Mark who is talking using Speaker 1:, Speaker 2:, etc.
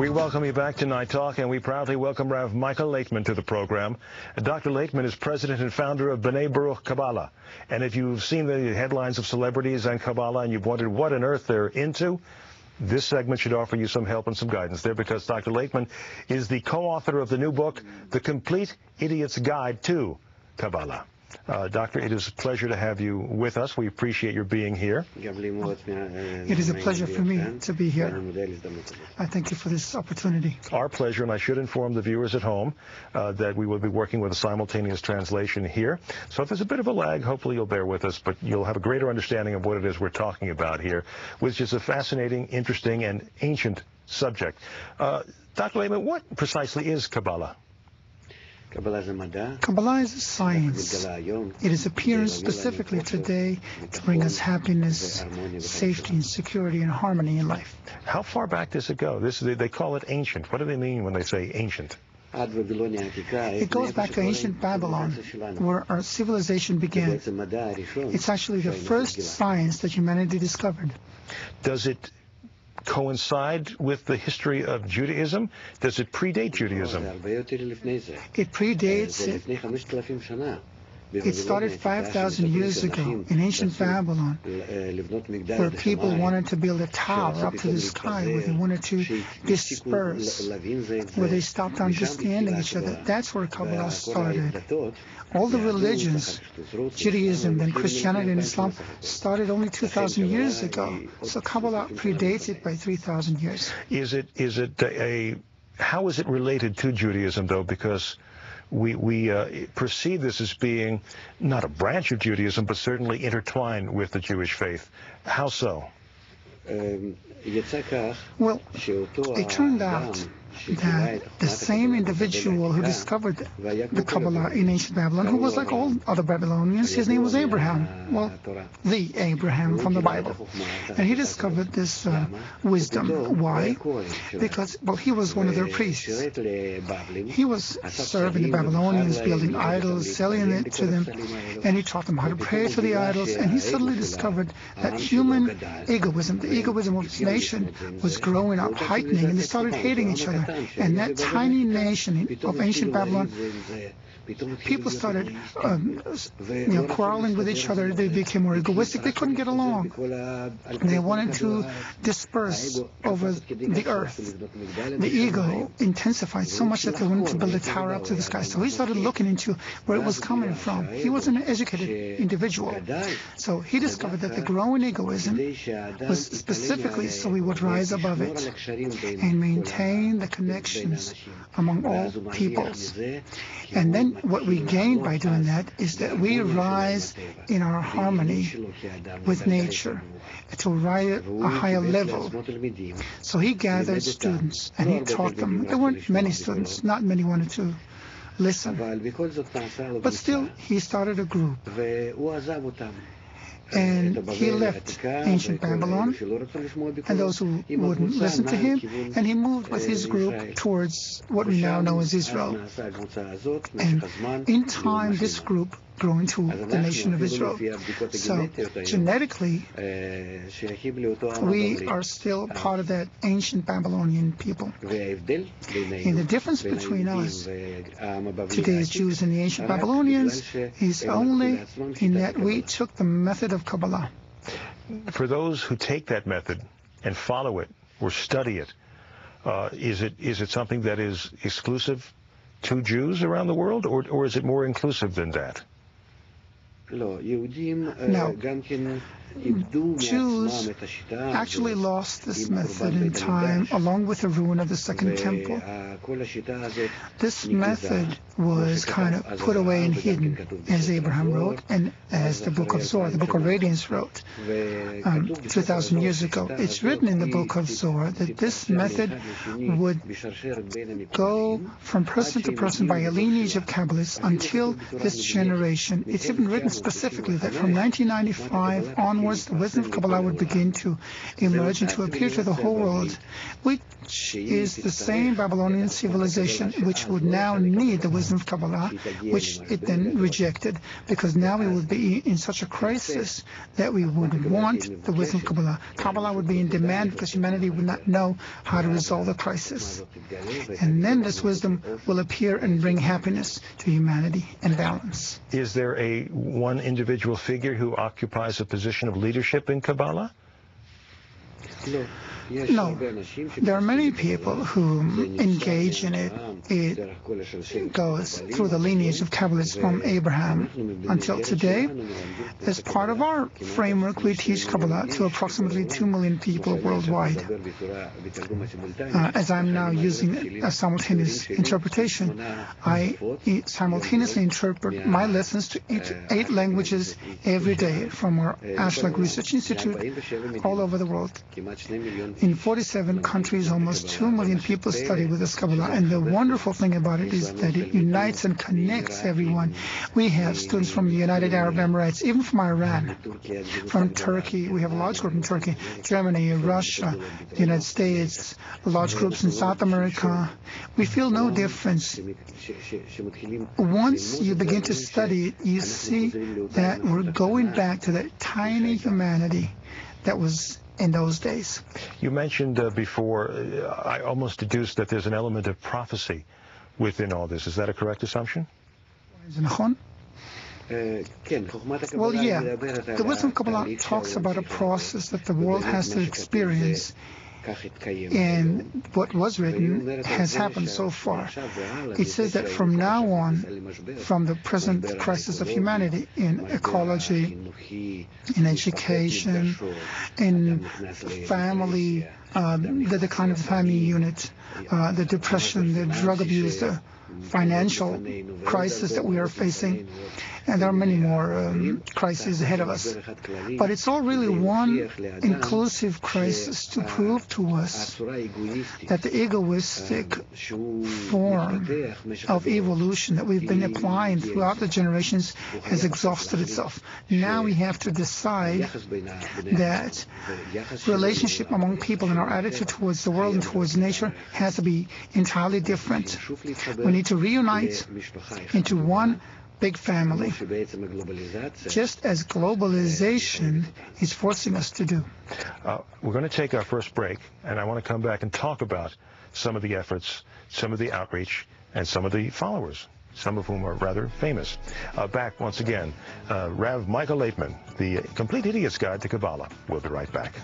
Speaker 1: We welcome you back to Night Talk, and we proudly welcome Rav Michael Laitman to the program. Dr. Laitman is president and founder of B'nai Baruch Kabbalah. And if you've seen the headlines of celebrities and Kabbalah and you've wondered what on earth they're into, this segment should offer you some help and some guidance there, because Dr. Laitman is the co-author of the new book, The Complete Idiot's Guide to Kabbalah. Doctor, it is a pleasure to have you with us. We appreciate your being here.
Speaker 2: It is a pleasure for me to be here. I thank you for this opportunity.
Speaker 1: Our pleasure, and I should inform the viewers at home that we will be working with a simultaneous translation here. So if there's a bit of a lag, hopefully you'll bear with us, but you'll have a greater understanding of what it is we're talking about here, which is a fascinating, interesting, and ancient subject. Dr. Laitman, what precisely is Kabbalah?
Speaker 2: Kabbalah is a science. It is appearing specifically today to bring us happiness, safety, and security and harmony in life.
Speaker 1: How far back does it go? They call it ancient. What do they mean when they say ancient?
Speaker 2: It goes back to ancient Babylon, where our civilization began. It's actually the first science that humanity discovered.
Speaker 1: Does it coincide with the history of Judaism? Does it predate Judaism?
Speaker 2: It predates it. It started 5,000 years ago in ancient Babylon, where people wanted to build a tower up to the sky, where they wanted to disperse, where they stopped understanding each other. That's where Kabbalah started. All the religions, Judaism, then Christianity and Islam, started only 2,000 years ago. So Kabbalah predates it by 3,000 years.
Speaker 1: How is it related to Judaism, though? Because we perceive this as being not a branch of Judaism, but certainly intertwined with the Jewish faith. How so?
Speaker 2: Well, it turned out that the same individual who discovered the Kabbalah in ancient Babylon, who was like all other Babylonians, his name was Abraham. Well, the Abraham from the Bible. And he discovered this wisdom. Why? Because, well, he was one of their priests. He was serving the Babylonians, building idols, selling it to them, and he taught them how to pray to the idols, and he suddenly discovered that human egoism, the egoism of his nation, was growing up, heightening, and they started hating each other. And that tiny nation of ancient Babylon, people started quarreling with each other. They became more egoistic. They couldn't get along. They wanted to disperse over the earth. The ego intensified so much that they wanted to build a tower up to the sky. So he started looking into where it was coming from. He was an educated individual. So he discovered that the growing egoism was specifically so he would rise above it and maintain the connections among all peoples. And then what we gain by doing that is that we rise in our harmony with nature to rise a higher level. So he gathered students and he taught them. There weren't many students, not many wanted to listen. But still, he started a group. And he left ancient Babylon and those who wouldn't listen to him, and he moved with his group towards what we now know as Israel. And in time, this group grew into the nation of Israel. So genetically, we are still part of that ancient Babylonian people. And the difference between us, today's Jews and the ancient Babylonians, is only in that we took the method of Kabbalah.
Speaker 1: For those who take that method and follow it or study it, is it something that is exclusive to Jews around the world, or is it more inclusive than that?
Speaker 2: No. Jews actually lost this method in time, along with the ruin of the Second Temple. This method was kind of put away and hidden, as Abraham wrote, and as the Book of Zohar, the Book of Radiance, wrote 2,000 years ago. It's written in the Book of Zohar that this method would go from person to person by a lineage of Kabbalists until this generation. It's even written specifically that from 1995 onwards, the wisdom of Kabbalah would begin to emerge and to appear to the whole world. We is the same Babylonian civilization which would now need the wisdom of Kabbalah, which it then rejected, because now we would be in such a crisis that we would want the wisdom of Kabbalah. Kabbalah would be in demand because humanity would not know how to resolve the crisis. And then this wisdom will appear and bring happiness to humanity and balance.
Speaker 1: Is there one individual figure who occupies a position of leadership in Kabbalah?
Speaker 2: No, there are many people who engage in it. It goes through the lineage of Kabbalists from Abraham until today. As part of our framework, we teach Kabbalah to approximately 2 million people worldwide. As I'm now using a simultaneous interpretation, I simultaneously interpret my lessons to 8 languages every day from our Ashlag Research Institute all over the world. In 47 countries, almost 2 million people study with us Kabbalah, and the wonderful thing about it is that it unites and connects everyone. We have students from the United Arab Emirates, even from Iran, from Turkey. We have a large group in Turkey, Germany, Russia, the United States, large groups in South America. We feel no difference. Once you begin to study it, you see that we're going back to that tiny humanity that was in those days.
Speaker 1: You mentioned before, I almost deduced that there's an element of prophecy within all this. Is that a correct assumption?
Speaker 2: Well, yeah. The wisdom of Kabbalah talks about a process that the world has to experience, and what was written has happened so far. It says that from now on, from the present crisis of humanity in ecology, in education, in family, the decline of the family unit, the depression, the drug abuse, the financial crisis that we are facing, and there are many more crises ahead of us. But it's all really one inclusive crisis to prove to us that the egoistic form of evolution that we've been applying throughout the generations has exhausted itself. Now we have to decide that relationship among people and our attitude towards the world and towards nature has to be entirely different. We need to reunite into one big family, just as globalization is forcing us to do.
Speaker 1: We're going to take our first break, and I want to come back and talk about some of the efforts, some of the outreach, and some of the followers, some of whom are rather famous. Back once again, Rav Michael Laitman, the Complete Idiot's Guide to Kabbalah. We'll be right back.